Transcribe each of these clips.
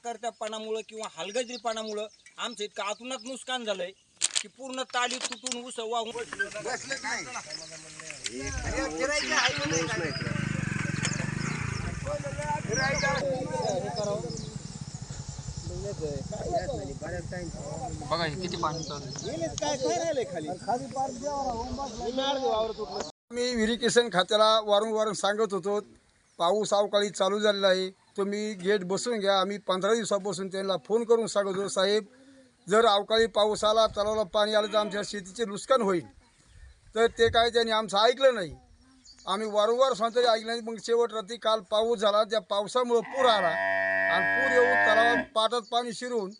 करत्यापणामुळे किंवा हलगर्जीपणामुळे आमचं इतकं आतूनात नुकसान झालंय की पूर्ण ताली तुटून ऊस वाहून बघा किती पाणी मी इरिगेशन खात्याला वारंवार सांगत होतो, पाऊस अवकाळी चालू झालेला आहे, तुम्ही गेट बसवून घ्या. आम्ही 15 दिवसापासून त्यांना फोन करून सांगत होतो, साहेब जर अवकाळी पाऊस आला, तलावाला पाणी आलं तर आमच्या शेतीचे नुकसान होईल. तर ते काय त्यांनी आमचं ऐकलं नाही. आम्ही वारंवार सांगतो ऐकलं नाही. मग शेवट रात्री काल पाऊस झाला, त्या पावसामुळं पूर आला आणि पूर येऊन तलावात पाटात पाणी शिरून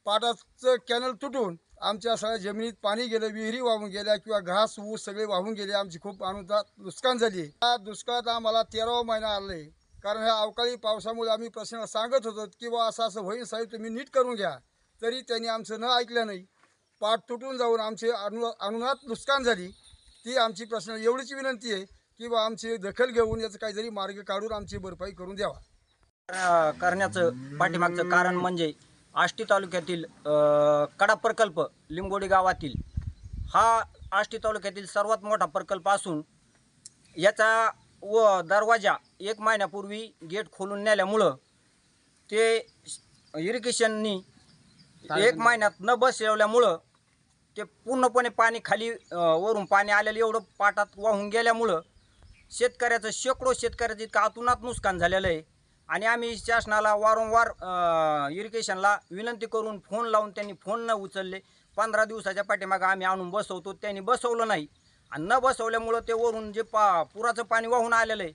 पाटाचं कॅनल तुटून आमच्या सगळ्या जमिनीत पाणी गेलं, विहिरी वाहून गेल्या किंवा घास ऊस सगळे वाहून गेले. आमची खूप नुकसान झाली. या दुष्काळात आम्हाला 13वा महिना आला आहे. कारण ह्या अवकाळी पावसामुळे आम्ही प्रश्न सांगत होतो की बा असं असं होईल साहेब, तुम्ही नीट करून घ्या. तरी त्यांनी आमचं न ऐकलं नाही. पाठ तुटून जाऊन आमचे अनुनात नुकसान झाली. ती आमची प्रश्न एवढीच विनंती आहे की बा आमची दखल घेऊन याचं काहीतरी मार्ग काढून आमची भरपाई करून द्यावा. करण्याचं पाठीमागचं कारण म्हणजे आष्टी तालुक्यातील कडा प्रकल्प लिंबोडी गावातील हा आष्टी तालुक्यातील सर्वात मोठा प्रकल्प असून याचा दरवाजा 1 महिन्यापूर्वी गेट खोलून नेल्यामुळं ते इरिगेशननी 1 महिन्यात न बसवल्यामुळं ते पूर्णपणे पाणी खाली वरून पाणी आलेलं एवढं पाटात वाहून गेल्यामुळं शेतकऱ्याचं शेकडो शेतकऱ्याचं इतकं आतुनात नुकसान झालेलं आहे. आणि आम्ही शासनाला वारंवार इरिगेशनला विनंती करून फोन लावून त्यांनी फोन न उचलले. 15 दिवसाच्या पाठीमागं आम्ही आणून बसवतो, त्यांनी बसवलं नाही. आणि न बसवल्यामुळं ते वरून जे पुराचं पाणी वाहून आलेलं आहे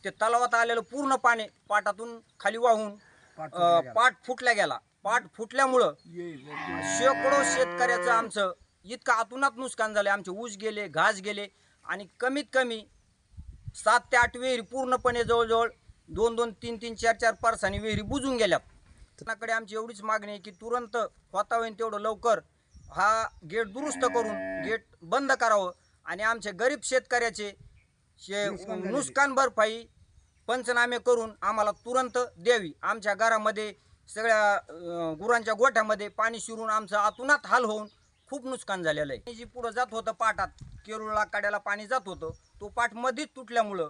ते तलावात आलेलं पूर्ण पाणी पाटातून खाली वाहून पाट फुटल्या गेला. पाट फुटल्यामुळं शेकडो शेतकऱ्याचं आमचं इतकं आतुनात नुकसान झालं. आमचे ऊस गेले, घास गेले आणि कमीत कमी 7 ते 8 विहिरी पूर्णपणे जवळजवळ 2-2, 3-3, 4-4 परसानी विहिरी बुजून गेल्यात. त्याकडे आमची एवढीच मागणी आहे की तुरंत होता होईल तेवढं लवकर हा गेट दुरुस्त करून गेट बंद करावं आणि आमचे गरीब शेतकऱ्याचे नुकसान भरपाई पंचनामे करून आम्हाला तुरंत द्यावी. आमच्या घरामध्ये सगळ्या गुरांच्या गोठ्यामध्ये पाणी शिरून आमचं आतुनात हाल होऊन खूप नुकसान झालेलं आहे. जी पुढं जात होतं पाटात केरुळला कड्याला पाणी जात होतं, तो पाट मध्येच तुटल्यामुळं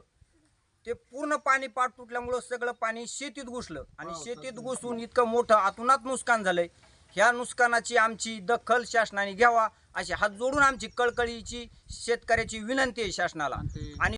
ते पूर्ण पाणी पाट तुटल्यामुळं सगळं पाणी शेतीत घुसलं आणि शेतीत घुसून इतकं मोठं आतुनात नुकसान झालंय. ह्या नुकसानाची आमची दखल शासनाने घ्यावा अशी हात जोडून आमची कळकळीची शेतकऱ्याची विनंती आहे शासनाला. आणि